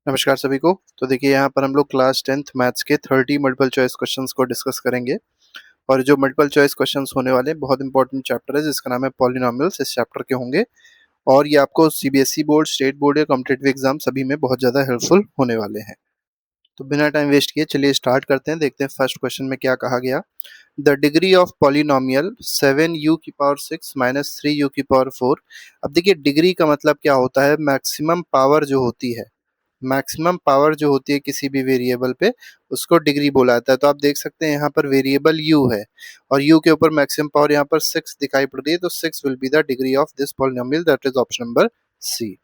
नमस्कार सभी को। तो देखिए यहाँ पर हम लोग क्लास 10th मैथ्स के 30 मल्टीपल चॉइस क्वेश्चंस को डिस्कस करेंगे। और जो मल्टीपल चॉइस क्वेश्चंस होने वाले हैं, बहुत इंपॉर्टेंट चैप्टर है जिसका नाम है पॉलिनॉमियल्स। इस चैप्टर के होंगे और ये आपको सीबीएसई बोर्ड, स्टेट बोर्ड या कॉम्पिटिटिव एग्जाम सभी में बहुत ज़्यादा हेल्पफुल होने वाले हैं। तो बिना टाइम वेस्ट किए चलिए स्टार्ट करते हैं। देखते हैं फर्स्ट क्वेश्चन में क्या कहा गया। The degree of polynomial 7u⁴ minus 3u⁴। अब देखिए डिग्री का मतलब क्या होता है, मैक्सिमम पावर जो होती है, मैक्सिमम पावर जो होती है किसी भी वेरिएबल पे, उसको डिग्री बोला जाता है। तो आप देख सकते हैं यहाँ पर वेरिएबल u है और u के ऊपर मैक्सिमम पावर यहाँ पर 6 दिखाई पड़ रही है, तो 6 will be the degree of this polynomial, that is option number C.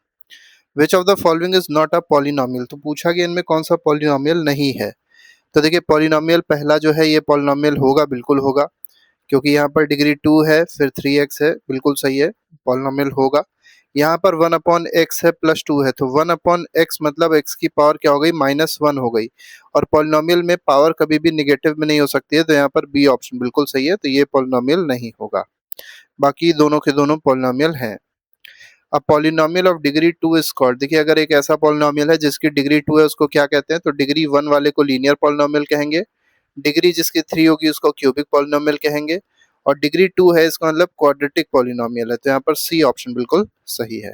Which of the following is not a polynomial. तो पूछा गया इनमें कौन सा पॉलिनोमियल नहीं है। तो देखिए पॉलिनोमियल पहला जो है ये पॉलिनोमियल होगा, बिल्कुल होगा, क्योंकि यहाँ पर डिग्री 2 है, फिर 3x है, बिल्कुल सही है, पॉलिनोमियल होगा। यहाँ पर 1/x है, प्लस 2 है, तो 1/x मतलब x की पावर क्या हो गई, -1 हो गई। और पॉलिनोमियल में पावर कभी भी निगेटिव में नहीं हो सकती है, तो यहाँ पर बी ऑप्शन बिल्कुल सही है, तो ये पॉलिनोमियल नहीं होगा। बाकी दोनों के दोनों पॉलिनोमियल हैं। अब polynomial of degree 2 is called. देखिए अगर एक ऐसा पॉलिनोमियल है जिसकी डिग्री 2 है, उसको क्या कहते हैं, तो डिग्री 1 वाले को लीनियर पॉलिनोमियल कहेंगे, डिग्री जिसकी 3 होगी उसको क्यूबिक पॉलिनोमियल कहेंगे, और डिग्री 2 है इसका मतलब क्वाड्रेटिक पॉलिनोमियल है, तो यहाँ पर सी ऑप्शन बिल्कुल सही है।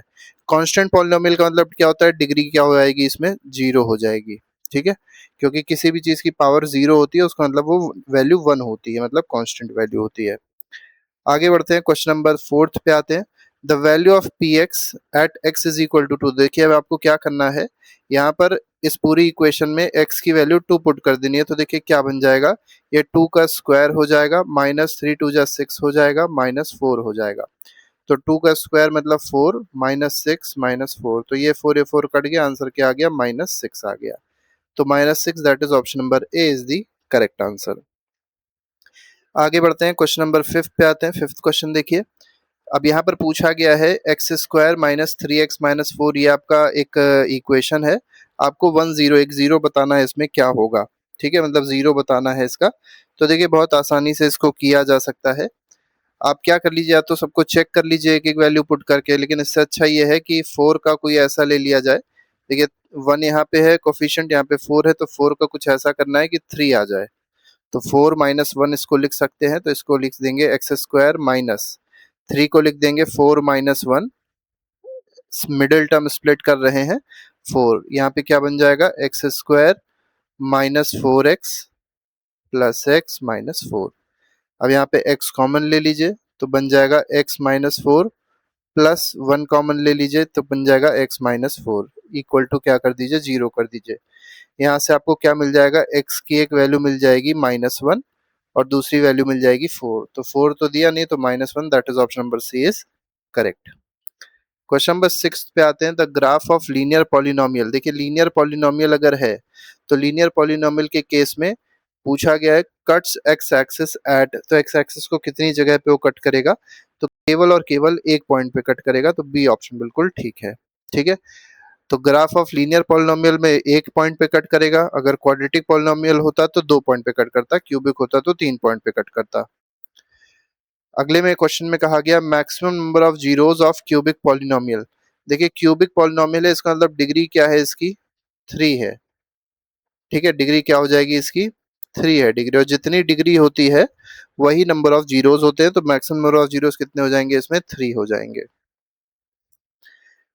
कांस्टेंट पॉलिनोमियल का मतलब क्या होता है, डिग्री क्या हो जाएगी इसमें, 0 हो जाएगी। ठीक है, क्योंकि किसी भी चीज की पावर 0 होती है उसका मतलब वो वैल्यू 1 होती है, मतलब कांस्टेंट वैल्यू होती है। आगे बढ़ते हैं, क्वेश्चन नंबर 4 पे आते हैं। The value of p x at x is equal to 2। देखिए अब आपको क्या करना है, यहाँ पर इस पूरी इक्वेशन में x की वैल्यू 2 पुट कर देनी है। तो देखिए क्या बन जाएगा, ये 2 का स्क्वायर हो जाएगा, -3 × 2 = 6 हो जाएगा, -4 हो जाएगा। तो 2 का स्क्वायर मतलब 4, -6 -4, तो ये 4 कट गया, आंसर क्या आ गया, -6 आ गया। तो -6 that is option number A is the correct answer. आगे बढ़ते हैं, क्वेश्चन नंबर 5 पे आते हैं। फिफ्थ क्वेश्चन देखिए, अब यहाँ पर पूछा गया है x² - 3x - 4, ये आपका एक इक्वेशन है। आपको 1 0 बताना है इसमें क्या होगा। ठीक है, मतलब 0 बताना है इसका। तो देखिए बहुत आसानी से इसको किया जा सकता है। आप क्या कर लीजिए, या तो सबको चेक कर लीजिए एक एक वैल्यू पुट करके, लेकिन इससे अच्छा ये है कि 4 का कोई ऐसा ले लिया जाए। देखिए 1 यहाँ पे है, कोफिशिएंट यहाँ पे 4 है, तो 4 का कुछ ऐसा करना है कि 3 आ जाए। तो 4 - 1 इसको लिख सकते हैं, तो इसको लिख देंगे x² माइनस 3 को लिख देंगे 4 - 1, मिडिल टर्म स्प्लिट कर रहे हैं 4, यहाँ पे क्या बन जाएगा, x² - 4x प्लस x - 4। अब यहाँ पे x कॉमन ले लीजिए तो बन जाएगा x - 4 प्लस 1 कॉमन ले लीजिए तो बन जाएगा x - 4, इक्वल टू क्या कर दीजिए, 0 कर दीजिए। यहाँ से आपको क्या मिल जाएगा, x की एक वैल्यू मिल जाएगी -1 और दूसरी वैल्यू मिल जाएगी 4। तो 4 तो दिया नहीं, तो -1, that is option number C is correct. Question number 6 पे आते हैं। The graph of linear polynomial. देखिए लीनियर पॉलिनोमियल अगर है तो लीनियर पॉलिनोमियल के केस में पूछा गया है कट्स एक्स एक्सिस एट, तो एक्स एक्सिस को कितनी जगह पे वो कट करेगा, तो केवल और केवल एक पॉइंट पे कट करेगा, तो बी ऑप्शन बिल्कुल ठीक है। ठीक है, तो ग्राफ ऑफ लीनियर पॉलिनोमियल में एक पॉइंट पे कट करेगा, अगर क्वाड्रेटिक पॉलिनोमियल होता तो 2 पॉइंट पे कट करता, क्यूबिक होता तो 3 पॉइंट पे कट करता। अगले में क्वेश्चन में कहा गया maximum number of zeros of cubic polynomial. देखिए क्यूबिक पॉलिनोमियल है, इसका मतलब डिग्री क्या है इसकी, 3 है। ठीक है, डिग्री क्या हो जाएगी इसकी, 3 है डिग्री, और जितनी डिग्री होती है वही नंबर ऑफ जीरोस होते हैं, तो मैक्सिमम नंबर ऑफ जीरोस कितने हो जाएंगे इसमें, 3 हो जाएंगे।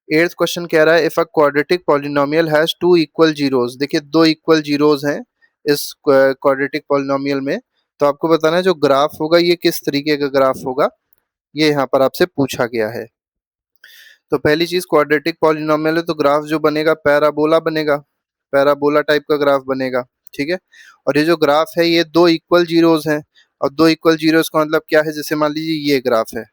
एट्थ क्वेश्चन कह रहा है if a quadratic polynomial has 2 equal zeros. देखिए 2 इक्वल जीरोस हैं इस क्वाड्रेटिक पॉलिनोमियल में, तो आपको बताना है जो ग्राफ होगा ये किस तरीके का ग्राफ होगा, ये यहाँ पर आपसे पूछा गया है। तो पहली चीज क्वाड्रेटिक पॉलिनोमियल है तो ग्राफ जो बनेगा पैराबोला बनेगा, पैराबोला टाइप का ग्राफ बनेगा। ठीक है, और ये जो ग्राफ है ये 2 इक्वल जीरोस हैं, और 2 इक्वल जीरोस का मतलब क्या है, जैसे मान लीजिए ये ग्राफ है।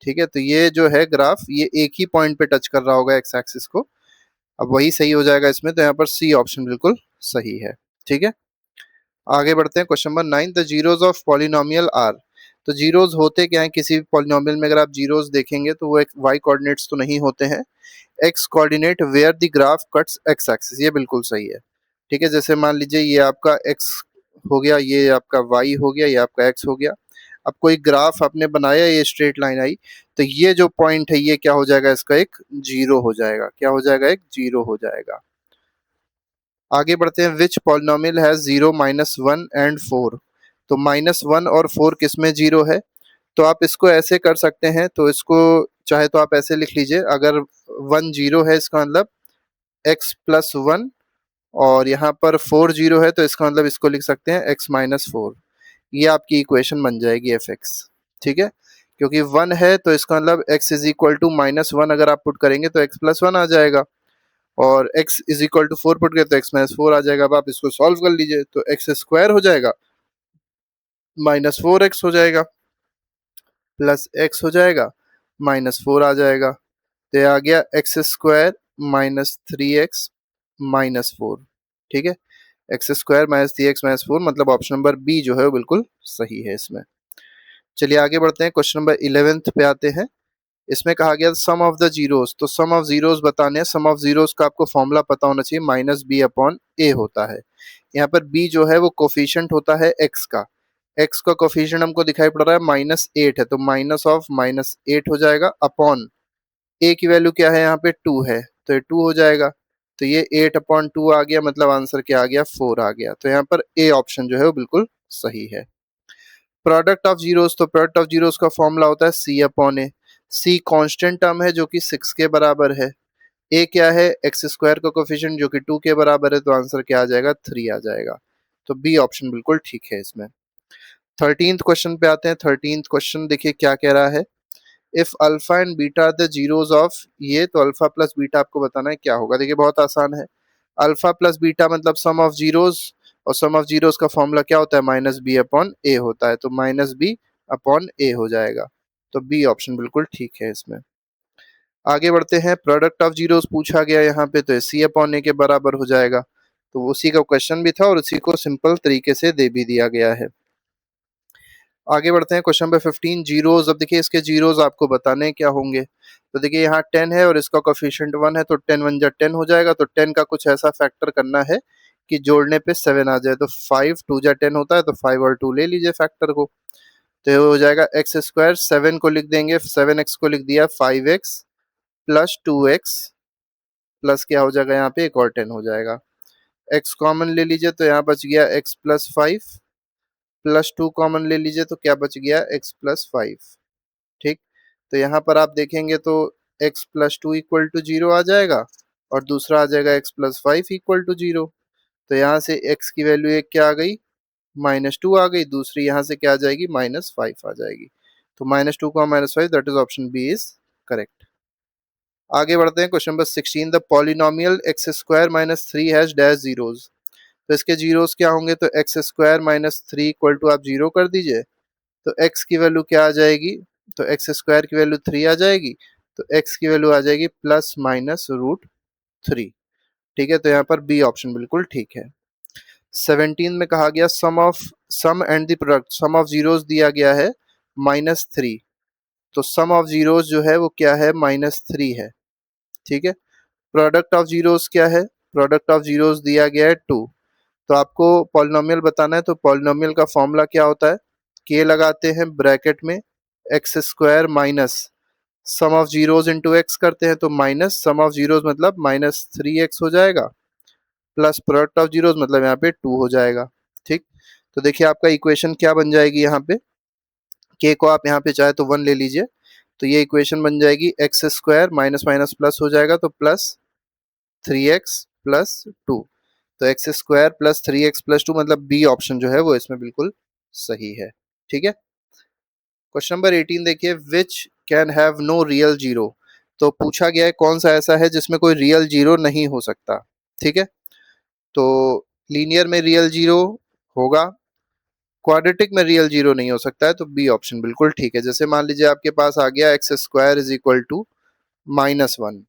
ठीक है, तो ये जो है ग्राफ ये एक ही पॉइंट पे टच कर रहा होगा एक्स एक्सिस को, अब वही सही हो जाएगा इसमें, तो यहाँ पर सी ऑप्शन बिल्कुल सही है। ठीक है, आगे बढ़ते हैं, question number 9, the zeros of polynomial are. तो जीरोस होते क्या है किसी भी पॉलिनोमियल में, अगर आप जीरोस देखेंगे तो वो वाई कोऑर्डिनेट्स तो नहीं होते हैं, x coordinate where the graph cuts x axis, ये बिल्कुल सही है। ठीक है, जैसे मान लीजिए ये आपका एक्स हो गया, ये आपका वाई हो गया, ये आपका एक्स हो गया। अब कोई ग्राफ आपने बनाया, ये स्ट्रेट लाइन आई, तो ये जो पॉइंट है ये क्या हो जाएगा, इसका एक जीरो हो जाएगा, क्या हो जाएगा, एक जीरो हो जाएगा। आगे बढ़ते हैं, विच पॉलिनोमियल हैज 0, -1 एंड 4। तो -1 और 4 किस में 0 है? तो आप इसको ऐसे कर सकते हैं, तो इसको चाहे तो आप ऐसे लिख लीजिए, अगर 1 0 है इसका मतलब x प्लस 1, और यहाँ पर 4 0 है तो इसका मतलब इसको लिख सकते हैं x माइनस 4। ये आपकी इक्वेशन बन जाएगी एफ एक्स। ठीक है, क्योंकि 1 है तो इसका मतलब x इज इक्वल टू -1 अगर आप पुट करेंगे तो x प्लस 1 आ जाएगा, और x is equal to 4 put करें तो x माइनस 4 आ जाएगा। अब आप इसको सॉल्व कर लीजिए, तो x स्क्वायर हो जाएगा, -4x हो जाएगा, प्लस x हो जाएगा, -4 आ जाएगा। तो ये आ गया एक्स स्क्वायर -3x -4। ठीक है, एक्स स्क्वायर -3x -4, मतलब ऑप्शन नंबर बी जो है वो बिल्कुल सही है इसमें। चलिए आगे बढ़ते हैं, क्वेश्चन नंबर 11th पे आते हैं। इसमें कहा गया सम ऑफ द जीरोस, तो सम ऑफ जीरोस बताने हैं। सम ऑफ जीरोस का आपको फॉर्मूला पता होना चाहिए, -b अपॉन a होता है। यहाँ पर b जो है वो कोफिशिएंट होता है x का। x का कोफिशिएंट हमको दिखाई पड़ रहा है -8 है, तो माइनस ऑफ -8 हो जाएगा, अपॉन a की वैल्यू क्या है यहाँ पे 2 है, तो ये 2 हो जाएगा। तो ये 8 अपॉन 2 आ गया, मतलब आंसर क्या आ गया, 4 आ गया। तो यहाँ पर a ऑप्शन जो है वो बिल्कुल सही है। प्रोडक्ट ऑफ जीरोस, तो प्रोडक्ट ऑफ जीरोस का फॉर्मूला होता है c अपॉन ए। c कांस्टेंट टर्म है जो कि 6 के बराबर है, a क्या है, एक्स स्क्वायर का कोफिशिएंट जो कि 2 के बराबर है, तो आंसर क्या आ जाएगा, 3 आ जाएगा। तो बी ऑप्शन बिल्कुल ठीक है इसमें। 13th क्वेश्चन पे आते हैं। 13th क्वेश्चन देखिए क्या कह रहा है, if alpha and beta are the zeros of ये, तो अल्फा प्लस बीटा आपको बताना है क्या होगा। देखिए बहुत आसान है, अल्फा प्लस बीटा मतलब सम ऑफ जीरोस, और सम ऑफ जीरोस का फॉर्मूला क्या होता है, -b अपॉन ए होता है, तो -b अपॉन ए हो जाएगा। तो बी ऑप्शन बिल्कुल ठीक है इसमें। आगे बढ़ते हैं, प्रोडक्ट ऑफ जीरोस पूछा गया यहाँ पे, तो सी अपॉन ए के बराबर हो जाएगा। तो उसी का क्वेश्चन भी था और उसी को सिंपल तरीके से दे भी दिया गया है। आगे बढ़ते हैं, क्वेश्चन नंबर 15, जीरोस। अब देखिए इसके जीरोस आपको बताने क्या होंगे। तो देखिए यहाँ 10 है और इसका कोफिशिएंट 1 है, तो 10 1 जा 10 हो जाएगा। तो 10 का कुछ ऐसा फैक्टर करना है कि जोड़ने पे 7 आ जाए, तो 5 2 जा 10 होता है, तो 5 और 2 ले लीजिए फैक्टर को, तो ये हो जाएगा एक्स स्क्वायर। 7 को लिख देंगे, 7x को लिख दिया, 5x प्लस 2x प्लस क्या हो जाएगा यहाँ पे, एक और 10 हो जाएगा। x कॉमन ले लीजिए, तो यहाँ बच गया x प्लस 5, प्लस 2 कॉमन ले लीजिए, तो क्या बच गया, x प्लस 5। ठीक, तो यहाँ पर आप देखेंगे तो x प्लस 2 इक्वल टू 0 आ जाएगा, और दूसरा आ जाएगा x प्लस 5 इक्वल टू 0। तो यहाँ से x की वैल्यू एक क्या आ गई, -2 आ गई, दूसरी यहाँ से क्या आ जाएगी, -5 आ जाएगी। तो -2 का -5, that is option B is correct. आगे बढ़ते हैं, question number 16, the polynomial x square -3 has dash zeros. तो इसके जीरोस क्या होंगे, तो एक्स स्क्वायर -3 इक्वल टू आप 0 कर दीजिए, तो x की वैल्यू क्या आ जाएगी, तो एक्स स्क्वायर की वैल्यू 3 आ जाएगी, तो x की वैल्यू आ जाएगी +-√3। ठीक है, तो यहाँ पर बी ऑप्शन बिल्कुल ठीक है। 17 में कहा गया sum and the product, sum of zeros दिया गया है -3, तो सम ऑफ जीरोस जो है वो क्या है, -3 है। ठीक है, प्रोडक्ट ऑफ जीरोस क्या है, प्रोडक्ट ऑफ जीरोस दिया गया है 2। तो आपको पॉलिनोमियल बताना है, तो पॉलिनोमियल का फॉर्मूला क्या होता है, के लगाते हैं ब्रैकेट में, x square minus sum of zeros into x करते हैं, तो माइनस सम ऑफ जीरोस मतलब -3x हो जाएगा, प्लस प्रोडक्ट ऑफ जीरोस मतलब यहाँ पे 2 हो जाएगा। ठीक, तो देखिए आपका इक्वेशन क्या बन जाएगी, यहाँ पे के को आप यहाँ पे चाहे तो 1 ले लीजिए, तो ये इक्वेशन बन जाएगी x square minus minus plus हो जाएगा, तो +3x प्लस 2। तो एक्स स्क्वायर +3x+2 मतलब बी ऑप्शन जो है वो इसमें बिल्कुल सही है। ठीक है, क्वेश्चन नंबर 18 देखिए, which can have no real zero. तो पूछा गया है कौन सा ऐसा है जिसमें कोई रियल जीरो नहीं हो सकता। ठीक है, तो लीनियर में रियल जीरो होगा, क्वाड्रेटिक में रियल जीरो नहीं हो सकता है, तो बी ऑप्शन बिल्कुल ठीक है। जैसे मान लीजिए आपके पास आ गया x square is equal to -1,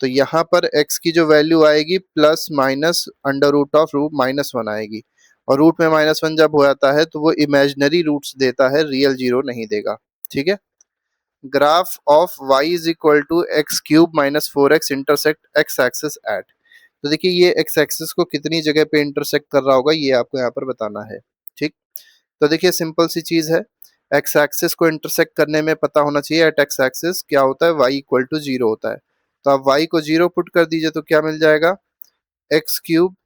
तो यहाँ पर x की जो वैल्यू आएगी plus minus under root of root -1 आएगी, और रूट में -1 जब हो जाता है तो वो इमेजिनरी रूट्स देता है, रियल जीरो नहीं देगा। ठीक है, graph of y is equal to x cube -4x intersect x axis at. तो देखिए ये x एक्सिस को कितनी जगह पे इंटरसेक्ट कर रहा होगा, ये आपको यहाँ पर बताना है। ठीक, तो देखिए सिंपल सी चीज है, x एक्सिस को इंटरसेक्ट करने में पता होना चाहिए एट x एक्सिस क्या होता है, y इक्वल टू 0 होता है। तो आप y को 0 पुट कर दीजिए, तो क्या मिल जाएगा, x cube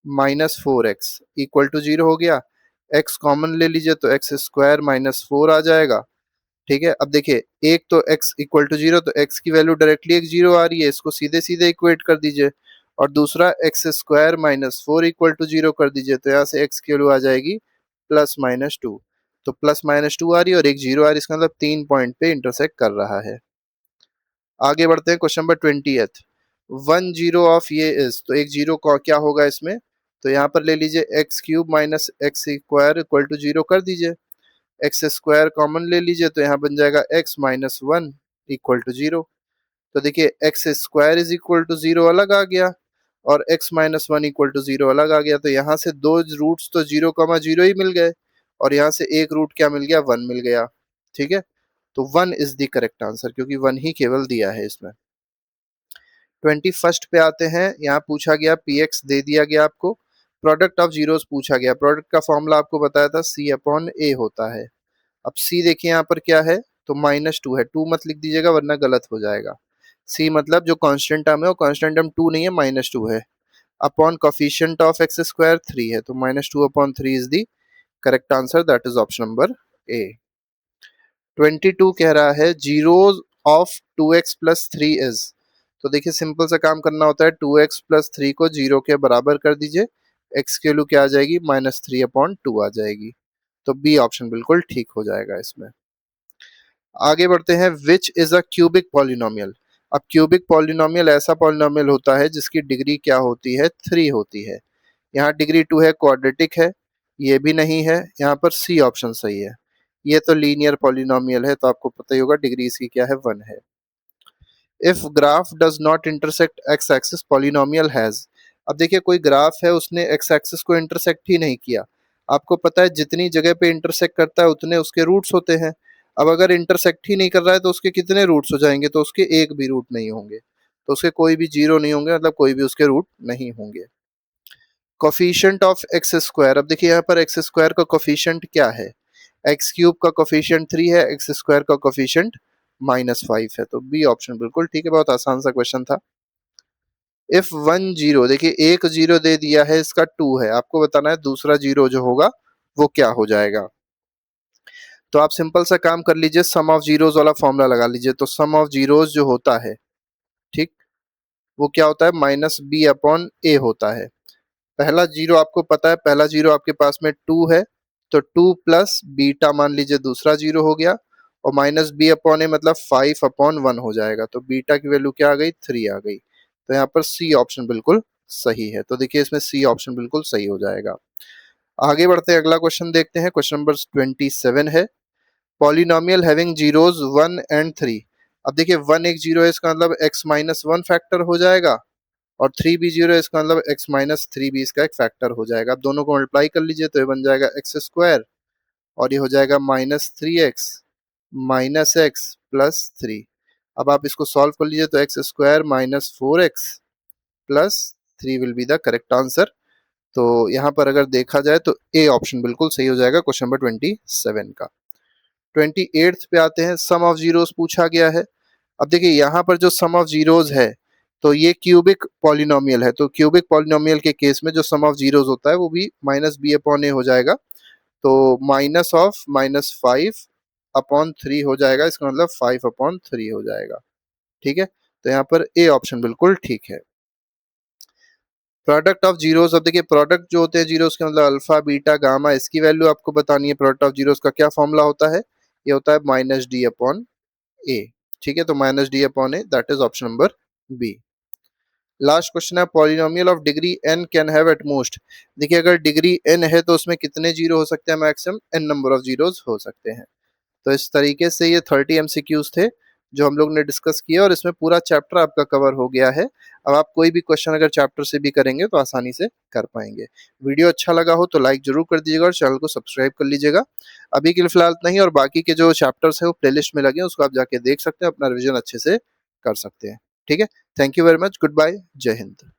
-4x equal to 0 हो गया। x कॉमन ले लीजिए तो एक्स स्क्वायर माइनस 4 आ जाएगा। ठीक है, अब देखिए एक तो x इक्वल टू 0 तो x की वैल्यू डायरेक्टली एक 0 आ रही है, इसको सीधे सीधे इक्वेट कर दीजिए। और दूसरा x square minus 4 equal to 0 कर दीजिए, तो यहाँ से x की वैल्यू आ जाएगी +-2। तो +-2 आ रही है और एक 0 आ रही है, इसका मतलब 3 पॉइंट पे इंटरसेक्ट कर रहा है। आगे बढ़ते हैं question number 20th। 1 zero of ये इज, तो एक जीरो क्या होगा इसमें, तो यहाँ पर ले लीजिए x cube minus x square equal to 0 कर दीजिए। एक्स स्क्वायर कॉमन ले लीजिए तो यहाँ बन जाएगा x माइनस 1 इक्वल टू 0। तो देखिए x square is equal to 0 अलग आ गया और x माइनस 1 इक्वल टू 0 अलग आ गया, तो यहाँ से दो रूट्स तो 0,0 ही मिल गए और यहाँ से एक रूट क्या मिल गया, 1 मिल गया। ठीक है, तो 1 इज द करेक्ट आंसर, क्योंकि 1 ही केवल दिया है इसमें। 21st पे आते हैं, यहाँ पूछा गया px दे दिया गया आपको, प्रोडक्ट ऑफ जीरोस पूछा गया। प्रोडक्ट का फॉर्मूला आपको बताया था c/a होता है। अब c देखिए यहाँ पर क्या है, तो -2 है, 2 मत लिख दीजिएगा वरना गलत हो जाएगा। c मतलब जो कांस्टेंट टर्म है वो कांस्टेंट टर्म 2 नहीं है, -2 है। Upon coefficient of x square 3 है, तो -2/3 is the correct answer, that is option number A. 22 कह रहा है zeros of 2x plus 3 is, तो देखिए सिंपल सा काम करना होता है, 2x प्लस 3 को 0 के बराबर कर दीजिए, x की वैल्यू क्या आ जाएगी, -3/2 आ जाएगी। तो बी ऑप्शन बिल्कुल ठीक हो जाएगा इसमें। आगे बढ़ते हैं, which is a cubic polynomial. अब क्यूबिक पॉलिनोमियल ऐसा पॉलिनोमियल होता है जिसकी डिग्री क्या होती है, 3 होती है। यहाँ डिग्री 2 है, क्वाड्रेटिक है, ये भी नहीं है, यहाँ पर सी ऑप्शन सही है। ये तो लीनियर पॉलिनोमियल है, तो आपको पता ही होगा डिग्री इसकी क्या है, 1 है। If graph does not intersect x axis polynomial has, अब देखिए कोई ग्राफ है उसने एक्स एक्सिस को इंटरसेक्ट ही नहीं किया। आपको पता है जितनी जगह पे इंटरसेक्ट करता है उतने उसके रूट्स होते हैं। अब अगर इंटरसेक्ट ही नहीं कर रहा है तो उसके कितने रूट्स हो जाएंगे, तो उसके एक भी रूट नहीं होंगे, तो उसके कोई भी जीरो नहीं होंगे, मतलब कोई भी उसके रूट नहीं होंगे। कोफिशिएंट ऑफ एक्स स्क्वायर, अब देखिए यहाँ पर एक्स स्क्वायर का कोफिशिएंट क्या है, एक्स क्यूब का कोफिशिएंट 3 है, एक्स स्क्वायर का कोफिशिएंट -5 है, तो बी ऑप्शन बिल्कुल ठीक है। बहुत आसान सा क्वेश्चन था। इफ 1 जीरो, देखिए एक जीरो दे दिया है, इसका 2 है, आपको बताना है दूसरा जीरो जो होगा वो क्या हो जाएगा। तो आप सिंपल सा काम कर लीजिए, सम ऑफ जीरोस वाला फॉर्मूला लगा लीजिए। तो सम ऑफ जीरोस जो होता है, ठीक, वो क्या होता है, -b/a होता है। पहला जीरो आपको पता है, पहला जीरो आपके पास में 2 है, तो 2 प्लस बीटा मान लीजिए दूसरा जीरो हो गया, और -b/a मतलब 5/1 हो जाएगा, तो बीटा की वैल्यू क्या आ गई, 3 आ गई। तो यहाँ पर सी ऑप्शन बिल्कुल सही है, तो देखिए इसमें सी ऑप्शन बिल्कुल सही हो जाएगा। आगे बढ़ते हैं, अगला क्वेश्चन देखते हैं, क्वेश्चन नंबर 27 है, पॉलिनोमियल हैविंग जीरोस 1 एंड 3। अब देखिए 1 एक जीरो है, इसका मतलब x-1 फैक्टर हो जाएगा, और 3 भी जीरो है, इसका मतलब x-3 भी इसका एक फैक्टर हो जाएगा। अब दोनों को मल्टीप्लाई कर लीजिए तो ये बन जाएगा एक्स स्क्वायर, और ये हो जाएगा -3x माइनस एक्स प्लस 3। अब आप इसको सॉल्व कर लीजिए तो x square -4x plus 3 will be the correct answer. तो यहाँ पर अगर देखा जाए तो ए ऑप्शन बिल्कुल सही हो जाएगा क्वेश्चन नंबर 27 का। 28th पे आते हैं, सम ऑफ जीरोस पूछा गया है। अब देखिए यहाँ पर जो सम ऑफ जीरोस है, तो ये क्यूबिक पॉलिनोमियल है, तो क्यूबिक पॉलिनोमियल के केस में जो सम ऑफ जीरोस होता है वो भी -b/a हो जाएगा, तो -5/3 हो जाएगा, इसका मतलब 5/3 हो जाएगा। ठीक है, तो यहाँ पर ए ऑप्शन बिल्कुल ठीक है। प्रोडक्ट ऑफ जीरोस, अब देखिए प्रोडक्ट जो होते हैं जीरोस के, मतलब अल्फा बीटा गामा, इसकी वैल्यू आपको बतानी है। प्रोडक्ट ऑफ जीरोस का क्या फॉर्मूला होता है, ये होता है -d/a। ठीक है, तो -d/a, that is option number B. Last question है, polynomial of degree n can have at most. देखिए अगर डिग्री n है तो उसमें कितने जीरो हो सकते हैं, maximum n number of zeros हो सकते हैं। तो इस तरीके से ये 30 एमसीक्यूज थे जो हम लोग ने डिस्कस किए, और इसमें पूरा चैप्टर आपका कवर हो गया है। अब आप कोई भी क्वेश्चन अगर चैप्टर से भी करेंगे तो आसानी से कर पाएंगे। वीडियो अच्छा लगा हो तो लाइक जरूर कर दीजिएगा और चैनल को सब्सक्राइब कर लीजिएगा। अभी के लिए फिलहाल इतना ही, और बाकी के जो चैप्टर्स है वो प्लेलिस्ट में लगे हैं, उसको आप जाके देख सकते हैं, अपना रिविजन अच्छे से कर सकते हैं। ठीक है, thank you very much, good bye, जय हिंद।